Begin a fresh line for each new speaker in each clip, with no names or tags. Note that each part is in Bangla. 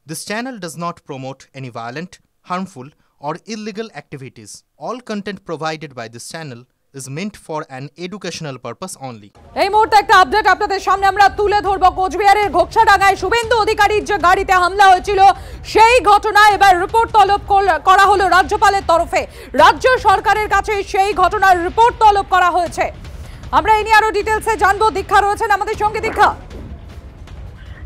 This channel does not promote any violent, harmful, or illegal activities. All content provided by this channel is meant for an educational purpose only.
এই মুহূর্তে একটা আপডেট আপনাদের সামনে আমরা তুলে ধরব। কোচবিহারের ঘোকসাডাঙ্গায় শুভেন্দু অধিকারীর যে গাড়িতে হামলা হয়েছিল সেই ঘটনায় এবার রিপোর্ট তলব করা হলো রাজ্যপালের তরফে। রাজ্য সরকারের কাছে সেই ঘটনার রিপোর্ট তলব করা হয়েছে। আমরা এই নিয়ে আরো ডিটেইলসে জানবো। দীক্ষা রয়েছেন আমাদের সঙ্গে। দীক্ষা,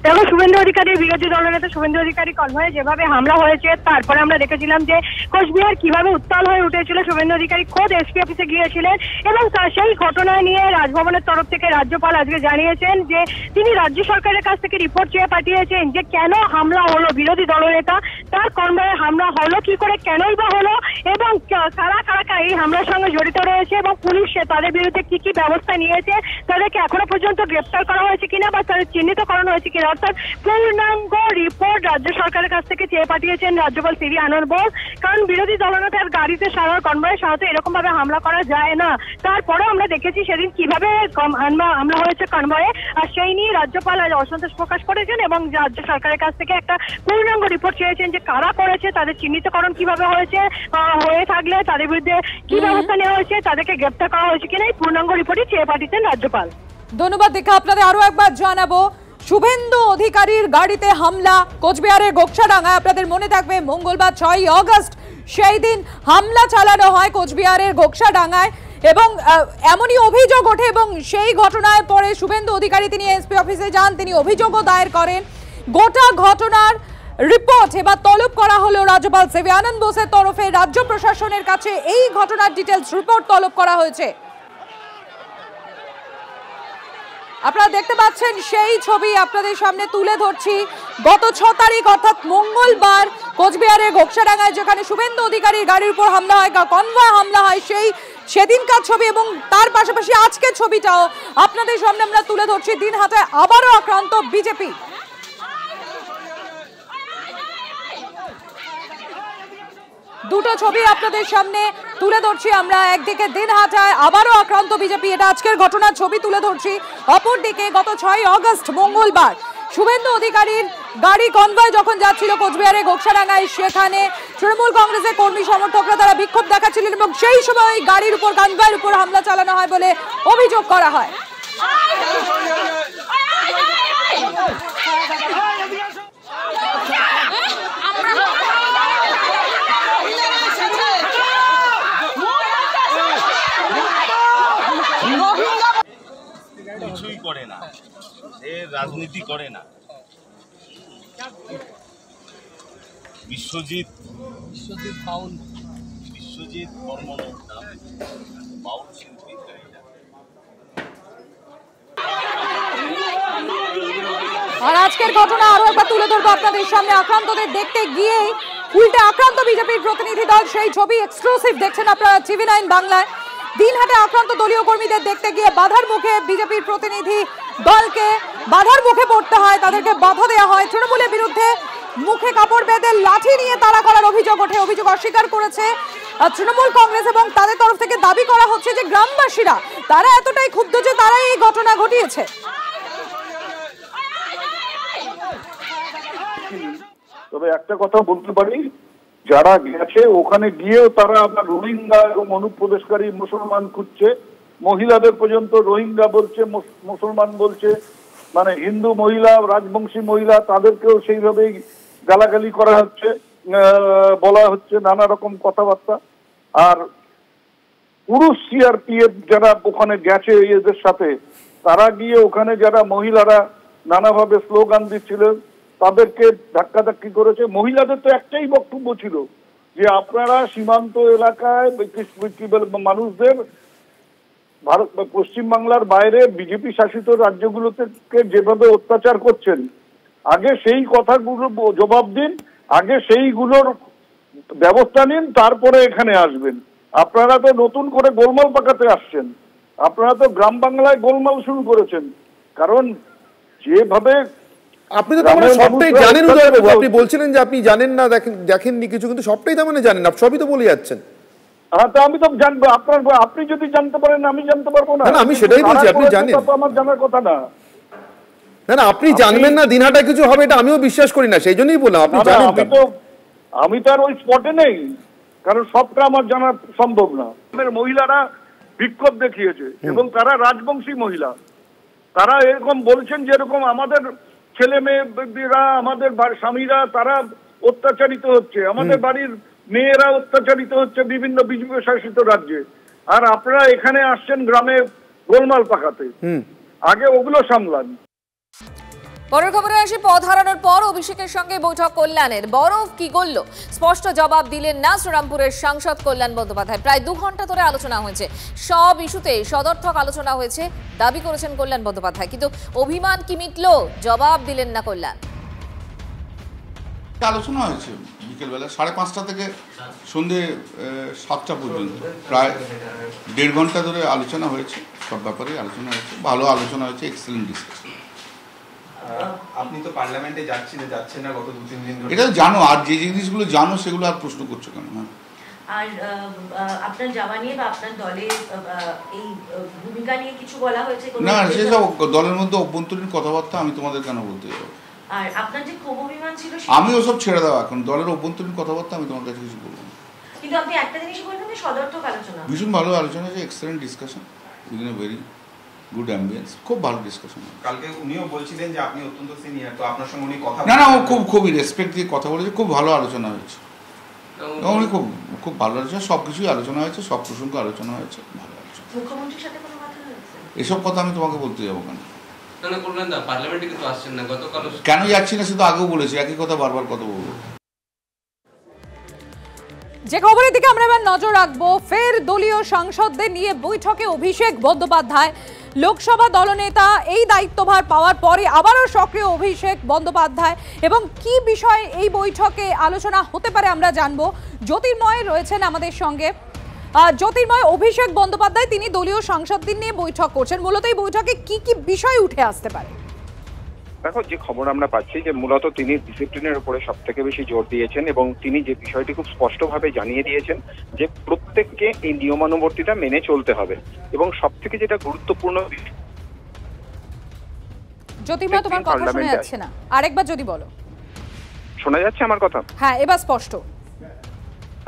দেখো, শুভেন্দু অধিকারী বিরোধী দলনেতা শুভেন্দু অধিকারী কনভয়ে যেভাবে হামলা হয়েছে তারপরে আমরা দেখেছিলাম যে কোচবিহার কিভাবে উত্তাল হয়ে উঠেছিল। শুভেন্দু অধিকারী খোদ এসপি অফিসে গিয়েছিলেন এবং সেই ঘটনা নিয়ে রাজভবনের তরফ থেকে রাজ্যপাল আজকে জানিয়েছেন যে তিনি রাজ্য সরকারের কাছ থেকে রিপোর্ট চেয়ে পাঠিয়েছেন যে কেন হামলা হলো, বিরোধী দলনেতা তার কনভয়ে হামলা হলো কি করে, কেনই বা হলো এবং কারা কারা এই হামলার সঙ্গে জড়িত রয়েছে এবং পুলিশ তাদের বিরুদ্ধে কি কি ব্যবস্থা নিয়েছে, তাদেরকে এখনো পর্যন্ত গ্রেপ্তার করা হয়েছে কিনা বা তাদের চিহ্নিতকরণ হয়েছে কিনা, অর্থাৎ পূর্ণাঙ্গ রিপোর্ট রাজ্য সরকারের কাছ থেকে চেয়ে পাঠিয়েছেন রাজ্যপাল সিভি আনন্দ বোস। কারণ বিরোধী দলনেতার গাড়িতে সাধারণ কনভয়ের সাথে এরকম ভাবে হামলা করা যায় না। তারপরেও আমরা দেখেছি সেদিন কিভাবে হামলা হয়েছে কনভয়ে, আর সেই নিয়ে রাজ্যপাল আজ অসন্তোষ প্রকাশ করেছেন এবং রাজ্য সরকারের কাছ থেকে একটা পূর্ণাঙ্গ রিপোর্ট চেয়েছেন যে কারা করেছে, তাদের চিহ্নিতকরণ কিভাবে হয়েছে, হয়ে থাকলে তাদের বিরুদ্ধে কি ব্যবস্থা নেওয়া হয়েছে, তাদেরকে গ্রেপ্তার করা হয়েছে কিনা এই পূর্ণাঙ্গ রিপোর্টই চেয়ে পাঠিয়েছেন রাজ্যপাল।
ধন্যবাদ দীক্ষা। আপনাদের আরো একবার জানাবো, শুভেন্দু অধিকারীর গাড়িতে হামলা কোচবিহারের ঘোকসাডাঙ্গায়। আপনাদের মনে থাকবে মঙ্গলবার 6ই আগস্ট সেই দিন হামলা চালানো হয় কোচবিহারের ঘোকসাডাঙ্গায় এবং এমনই অভিযোগ ওঠে এবং সেই ঘটনায় পরে শুভেন্দু অধিকারী তিনি এসপি অফিসে যান, তিনি অভিযোগও দায়ের করেন। গোটা ঘটনার রিপোর্ট এবার তলব করা হলো রাজ্যপাল সিভি আনন্দ বোসের তরফে। রাজ্য প্রশাসনের কাছে এই ঘটনার ডিটেইলস রিপোর্ট তলব করা হয়েছে। আপনারা দেখতে পাচ্ছেন সেই ছবি আপনাদের সামনে তুলে ধরছি। গত 6 তারিখ অর্থাৎ মঙ্গলবার কোচবিহারের ঘোকসাডাঙ্গায় যেখানে শুভেন্দু অধিকারীর গাড়ির উপর হামলা হয়, কনভয় হামলা হয়, সেদিনকার ছবি এবং তার পাশাপাশি আজকের ছবিটাও আপনাদের সামনে আমরা তুলে ধরছি। দিনহাটায় আবারও আক্রান্ত বিজেপি। দুটো ছবি আপনাদের সামনে তুলে ধরছি আমরা। একদিকে দিনহাটায় আবারও আক্রান্ত বিজেপি, এটা আজকের ঘটনার ছবি তুলে ধরছি। অপরদিকে গত 6ই আগস্ট মঙ্গলবার শুভেন্দু অধিকারীর গাড়ি কনভয় যখন যাচ্ছিল কোচবিহারের ঘোকসাডাঙ্গায়, সেখানে তৃণমূল কংগ্রেসের কর্মী সমর্থকরা তারা বিক্ষোভ দেখাচ্ছিলেন এবং সেই সময় গাড়ির উপর কনভয়ের উপর হামলা চালানো হয় বলে অভিযোগ করা হয়।
কিছুই করে না, সে রাজনীতি করে না। বিশ্বজিৎ বর্মনের নাম, বাউল শিল্পী।
আর আজকের ঘটনা আরো একবার তুলে ধরবো আপনাদের সামনে। আক্রান্তদের দেখতে গিয়ে উল্টে আক্রান্ত বিজেপির প্রতিনিধি দল, সেই ছবি এক্সক্লুসিভ দেখছেন আপনারা TV9 বাংলায়। দিনহাটে আক্রান্ত দলীয় কর্মীদের দেখতে গিয়ে বাধার মুখে বিজেপির প্রতিনিধি দলকে বাধার মুখে পড়তে হয়, তাদেরকে বাধা দেওয়া হয়। তৃণমূলের বিরুদ্ধে মুখে কাপড় বেঁধে লাঠি নিয়ে তাড়া করার অভিযোগ ওঠে। অভিযোগ অস্বীকার করেছে তৃণমূল কংগ্রেস এবং তাদের তরফ থেকে দাবি করা হচ্ছে যে গ্রামবাসীরা তারা এতটাই ক্ষুব্ধ যে তারাই এই ঘটনা ঘটিয়েছে।
তবে একটা কথা বলতে পারি, যারা গেছে ওখানে গিয়েও তারা আবার রোহিঙ্গা এবং অনুপ্রবেশকারী মুসলমান খুঁজছে। মহিলাদের পর্যন্ত রোহিঙ্গা বলছে, মুসলমান বলছে, মানে হিন্দু মহিলা, রাজবংশী মহিলা, তাদেরকেও সেইভাবেই গালাগালি করা হচ্ছে, বলা হচ্ছে নানা রকম কথাবার্তা। আর পুরুষ CRPF যারা ওখানে গেছে এদের সাথে, তারা গিয়ে ওখানে যারা মহিলারা নানাভাবে স্লোগান দিচ্ছিলেন তাদেরকে ধাক্কাধাক্কি করেছে। মহিলাদের তো একটাই বক্তব্য ছিল যে আপনারা সীমান্ত এলাকায় মানুষদের ভারত পশ্চিমবাংলার বাইরে বিজেপি শাসিত রাজ্যগুলোতে যেভাবে অত্যাচার করছেন, আগে সেই কথাগুলো জবাব দিন, আগে সেইগুলোর ব্যবস্থা নিন, তারপরে এখানে আসবেন। আপনারা তো নতুন করে গোলমাল পাকাতে আসছেন, আপনারা তো গ্রাম বাংলায় গোলমাল শুরু করেছেন। কারণ যেভাবে
আপনি তো তার মানে সবটাই জানেন উদয়বাবু, আপনি বলছিলেন যে আপনি জানেন না, দেখেননি কিছু, কিন্তু সবটাই তার মানে জানেন, সবই তো বলে যাচ্ছেন।
হ্যাঁ, তো আমি তো জানবো, আপনি যদি জানতে পারেন আমি জানতে পারবো না?
আমি সেটাই বলছি, আপনি জানেন,
আমার জানার কথা না।
না আপনি জানবেন না দিনহাটা কিছু হবে, এটা আমিও বিশ্বাস করি না, সেই জন্যই বললাম আপনি জানেন।
আমি তো আর ওই স্পটে নেই, কারণ সবটা আমার জানা সম্ভব না। মহিলারা বিক্ষোভ দেখিয়েছে এবং তারা রাজবংশী মহিলা, তারা এরকম বলছেন যেরকম আমাদের ছেলে মেয়েরা, আমাদের স্বামীরা তারা অত্যাচারিত হচ্ছে, আমাদের বাড়ির মেয়েরা অত্যাচারিত হচ্ছে বিভিন্ন বিজেপি শাসিত রাজ্যে, আর আপনারা এখানে আসছেন গ্রামে গোলমাল পাকাতে। আগে ওগুলো সামলান।
পরের খবরে আসি, পদ হারানোর পর অভিষেকের সঙ্গে বৈঠক কল্যাণের। বরফ কি গলল, স্পষ্ট জবাব দিলেন না শ্রীরামপুরের সাংসদ কল্যাণ বন্দ্যোপাধ্যায়। প্রায় 2 ঘন্টা ধরে আলোচনা হয়েছে, সব ইস্যুতে সদর্থক আলোচনা হয়েছে দাবি করেছেন কল্যাণ বন্দ্যোপাধ্যায়, কিন্তু অভিমান কি মিটল, জবাব দিলেন না কল্যাণ।
আলোচনা হয়েছে বিকেলবেলা 5:30 থেকে সন্ধ্যে 7টা পর্যন্ত, প্রায় 1.5 ঘন্টা ধরে আলোচনা হয়েছে, সব ব্যাপারে আলোচনা হয়েছে, ভালো আলোচনা হয়েছে, এক্সেলেন্ট ডিসকাশন।
আপনি তো পার্লামেন্টে যাচ্ছেন না গত 2-3 দিন ধরে,
এটা জানো, আর যে জিনিসগুলো জানো সেগুলো আর প্রশ্ন করছো কেন?
আর আপনার যাওয়া নিয়ে বা আপনার দলের এই ভূমিকা নিয়ে কিছু বলা হয়েছে?
না, সেসব দলের মধ্যে অভ্যন্তরীণ কথাবার্তা, আমি তোমাদের কেন বলতে যাবো?
আর আপনার যে ক্ষোভ অভিমান ছিল
আমি ওসব ছেড়ে দাও, এখন দলের অভ্যন্তরীণ কথাবার্তা আমি তোমার কাছে কিছু বলবো না।
কিন্তু আপনি একটা জিনিস বললেন যে সদর্থক আলোচনা,
ভীষণ ভালো আলোচনা হয়েছে, excellent discussion within a very good ambience, খুব ভালো ডিসকাশন।
কালকে উনিও বলছিলেন যে আপনি অত্যন্ত সিনিয়র, তো আপনার সঙ্গে উনি কথা
না ও খুবই রেসপেক্ট দিয়ে কথা বলেছে, খুব ভালো আলোচনা হয়েছে, উনি খুব ভালো আলোচনা, সব কিছুই আলোচনা হয়েছে, সব প্রসঙ্গ আলোচনা হয়েছে, ভালো আলোচনা।
মুখ্যমন্ত্রীর সাথে কোনো কথা হয়েছে?
এসব কথা আমি তোমাকে বলতে যাবো কেন?
কেন
যাচ্ছি না সেটা আগেও বলেছি, একই কথা বারবার কথা বলবো।
যে খবরের দিকে আমরা এবার নজর রাখবো, ফের দলীয় সাংসদদের নিয়ে বৈঠকে অভিষেক বন্দ্যোপাধ্যায়। লোকসভা দলনেতা এই দায়িত্বভার পাওয়ার পরে আবারও সক্রিয় অভিষেক বন্দ্যোপাধ্যায়, এবং কি বিষয়ে এই বৈঠকে আলোচনা হতে পারে আমরা জানবো। জ্যোতির্ময় রয়েছেন আমাদের সঙ্গে। জ্যোতির্ময়, অভিষেক বন্দ্যোপাধ্যায় তিনি দলীয় সাংসদদের নিয়ে বৈঠক করছেন, মূলত এই বৈঠকে কি কি বিষয় উঠে আসতে পারে?
দেখো, যে খবর আমরা পাচ্ছি যে মূলত তিনি ডিসিপ্লিনের উপরে সব থেকে বেশি জোর দিয়েছেন, এবং তিনি যে বিষয়টি খুব স্পষ্টভাবে জানিয়ে দিয়েছেন যে প্রত্যেককে এই নিয়মানুবর্তিতা মেনে চলতে হবে, এবং সব থেকে যেটা গুরুত্বপূর্ণ।
জ্যোতির্ময়, তোমার কথা শোনা যাচ্ছে না, আরেকবার যদি বলো।
শোনা যাচ্ছে আমার কথা?
হ্যাঁ, এবার স্পষ্ট।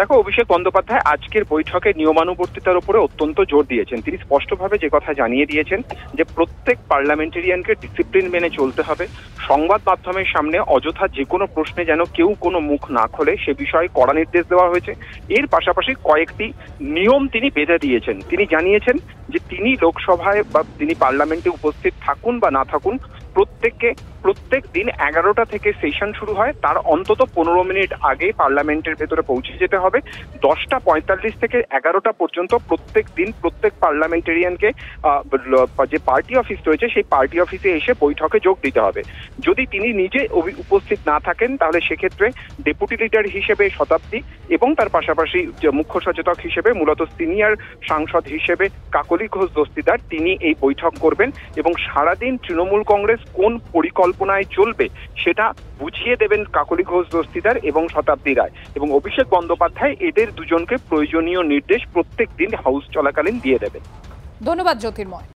দেখো, অভিষেক বন্দ্যোপাধ্যায় আজকের বৈঠকে নিয়মানুবর্তিতার উপরে অত্যন্ত জোর দিয়েছেন। তিনি স্পষ্টভাবে যে কথা জানিয়ে দিয়েছেন যে প্রত্যেক পার্লামেন্টেরিয়ানকে ডিসিপ্লিন মেনে চলতে হবে, সংবাদ মাধ্যমের সামনে অযথা যে কোনো প্রশ্নে যেন কেউ কোনো মুখ না খোলে সে বিষয়ে কড়া নির্দেশ দেওয়া হয়েছে। এর পাশাপাশি কয়েকটি নিয়ম তিনি বেঁধে দিয়েছেন। তিনি জানিয়েছেন যে তিনি লোকসভায় বা তিনি পার্লামেন্টে উপস্থিত থাকুন বা না থাকুন, প্রত্যেক দিন 11টা থেকে সেশন শুরু হয়, তার অন্তত 15 মিনিট আগে পার্লামেন্টের ভেতরে পৌঁছে যেতে হবে। 10:45 থেকে 11টা পর্যন্ত প্রত্যেক দিন প্রত্যেক পার্লামেন্টেরিয়ানকে যে পার্টি অফিস রয়েছে সেই পার্টি অফিসে এসে বৈঠকে যোগ দিতে হবে। যদি তিনি নিজে উপস্থিত না থাকেন তাহলে সেক্ষেত্রে ডেপুটি লিডার হিসেবে শতাব্দী এবং তার পাশাপাশি মুখ্য সচেতক হিসেবে মূলত সিনিয়র সাংসদ হিসেবে কাকলি ঘোষ দস্তিদার তিনি এই বৈঠক করবেন, এবং সারাদিন তৃণমূল কংগ্রেস কোন পরিকল্পনায় চলবে সেটা বুঝিয়ে দেবেন কাকলি ঘোষ দস্তিদার এবং শতাব্দী রায়, এবং অভিষেক বন্দ্যোপাধ্যায় এদের দুজনকে প্রয়োজনীয় নির্দেশ প্রত্যেক দিন হাউস চলাকালীন দিয়ে দেবেন।
ধন্যবাদ জ্যোতির্ময়।